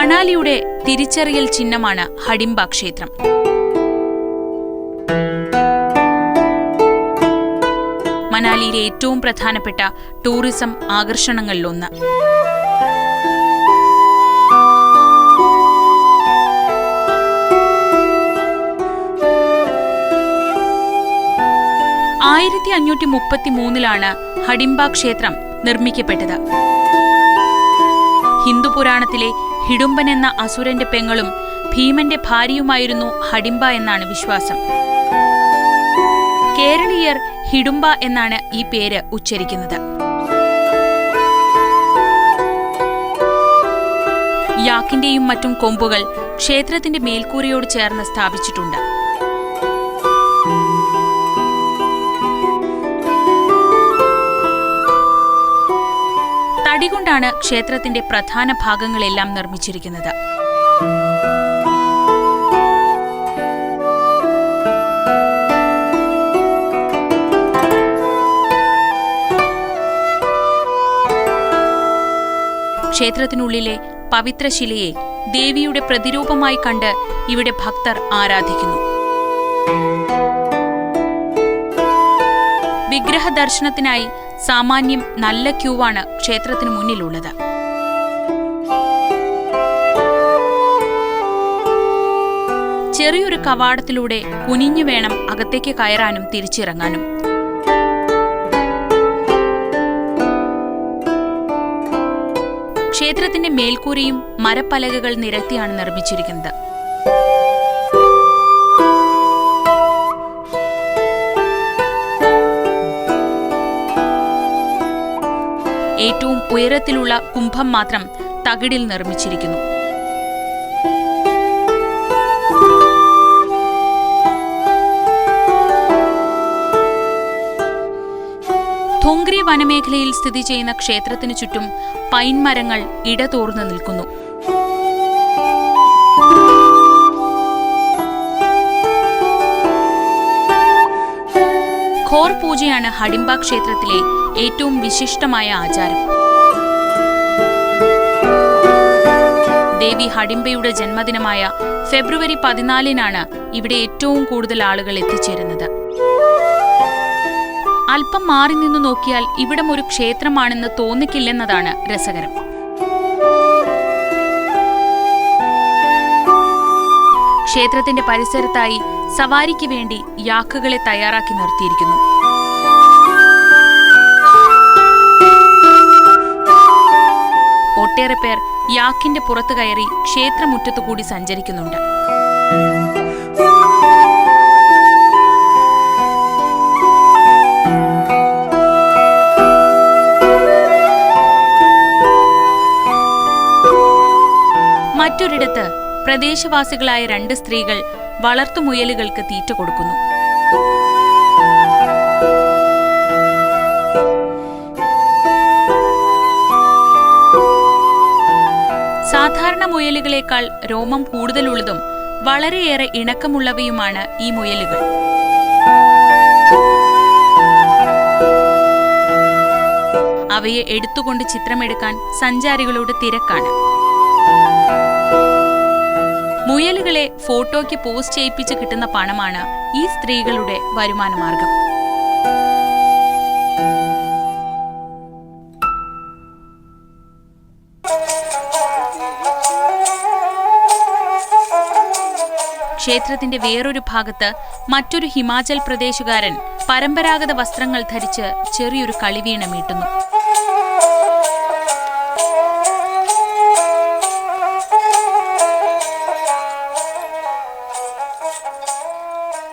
മണാലിയുടെ തിരിച്ചറിയൽ ചിഹ്നമാണ് ഹഡിംബ ക്ഷേത്രം. മണാലിയിലെ ഏറ്റവും പ്രധാനപ്പെട്ട ടൂറിസം ആകർഷണങ്ങളിലൊന്ന്. ആയിരത്തി 1533 ഹഡിംബ ക്ഷേത്രം നിർമ്മിക്കപ്പെട്ടത്. ഹിന്ദു പുരാണത്തിലെ ഹിഡുംബൻ എന്ന അസുരന്റെ പെങ്ങളും ഭീമന്റെ ഭാര്യയുമായിരുന്നു ഹഡിംബ എന്നാണ് വിശ്വാസം. കേരളീയർ ഹിഡുംബ എന്നാണ് ഈ പേര് ഉച്ചരിക്കുന്നത്. യാക്കിന്റെയും മറ്റും കൊമ്പുകൾ ക്ഷേത്രത്തിന്റെ മേൽക്കൂരയോട് ചേർന്ന് സ്ഥാപിച്ചിട്ടുണ്ട്. തടികൊണ്ടാണ് ക്ഷേത്രത്തിന്റെ പ്രധാന ഭാഗങ്ങളെല്ലാം നിർമ്മിച്ചിരിക്കുന്നത്. ക്ഷേത്രത്തിനുള്ളിലെ പവിത്രശിലയെ ദേവിയുടെ പ്രതിരൂപമായി കണ്ട് ഇവിടെ ഭക്തർ ആരാധിക്കുന്നു. വിഗ്രഹ ദർശനത്തിനായി സാമാന്യം നല്ല ക്യൂവാണ് ക്ഷേത്രത്തിനു മുന്നിലുള്ളത്. ചെറിയൊരു കവാടത്തിലൂടെ കുനിഞ്ഞു വേണം അകത്തേക്ക് കയറാനും തിരിച്ചിറങ്ങാനും. ക്ഷേത്രത്തിന്റെ മേൽക്കൂരയും മരപ്പലകകൾ നിരത്തിയാണ് നിർമ്മിച്ചിരിക്കുന്നത്. ഏറ്റവും ഉയരത്തിലുള്ള കുംഭം മാത്രം തകിടിൽ നിർമ്മിച്ചിരിക്കുന്നു. ധോങ്ക്രി വനമേഖലയിൽ സ്ഥിതി ചെയ്യുന്ന ക്ഷേത്രത്തിനു ചുറ്റും പൈൻ മരങ്ങൾ ഇടതോർന്നു നിൽക്കുന്നു. ഘോർ പൂജയാണ് ഹഡിംബ ക്ഷേത്രത്തിലെ ഏറ്റവും വിശിഷ്ടമായ ആചാരം. ദേവി ഹഡിംബയുടെ ജന്മദിനമായ ഫെബ്രുവരി 14 ഇവിടെ ഏറ്റവും കൂടുതൽ ആളുകൾ എത്തിച്ചേരുന്നത്. അല്പം മാറി നിന്നു നോക്കിയാൽ ഇവിടം ഒരു ക്ഷേത്രമാണെന്ന് തോന്നിക്കില്ലെന്നതാണ് രസകരം. ക്ഷേത്രത്തിന്റെ പരിസരത്തായി സവാരിക്ക് വേണ്ടി യാക്കുകളെ തയ്യാറാക്കി നിർത്തിയിരിക്കുന്നു. ഒട്ടേറെ പേർ യാക്കിന്റെ പുറത്തു കയറി ക്ഷേത്രമുറ്റത്തുകൂടി സഞ്ചരിക്കുന്നുണ്ട്. മറ്റൊരിടത്ത് പ്രദേശവാസികളായ 2 സ്ത്രീകൾ വളർത്തുമുയലുകൾക്ക് തീറ്റ കൊടുക്കുന്നു. സാധാരണ മുയലുകളേക്കാൾ രോമം കൂടുതലുള്ളതും വളരെയേറെ ഇണക്കമുള്ളവയുമാണ് ഈ മുയലുകൾ. അവയെ എടുത്തുകൊണ്ട് ചിത്രമെടുക്കാൻ സഞ്ചാരികളോട് തിരക്കാണ്. മുയലുകളെ ഫോട്ടോയ്ക്ക് പോസ്റ്റ് ചെയ്യിപ്പിച്ച് കിട്ടുന്ന പണമാണ് ഈ സ്ത്രീകളുടെ വരുമാനമാർഗം. ക്ഷേത്രത്തിന്റെ വേറൊരു ഭാഗത്ത് മറ്റൊരു ഹിമാചൽ പ്രദേശുകാരൻ പരമ്പരാഗത വസ്ത്രങ്ങൾ ധരിച്ച് ചെറിയൊരു കളിവീണ മീട്ടുന്നു.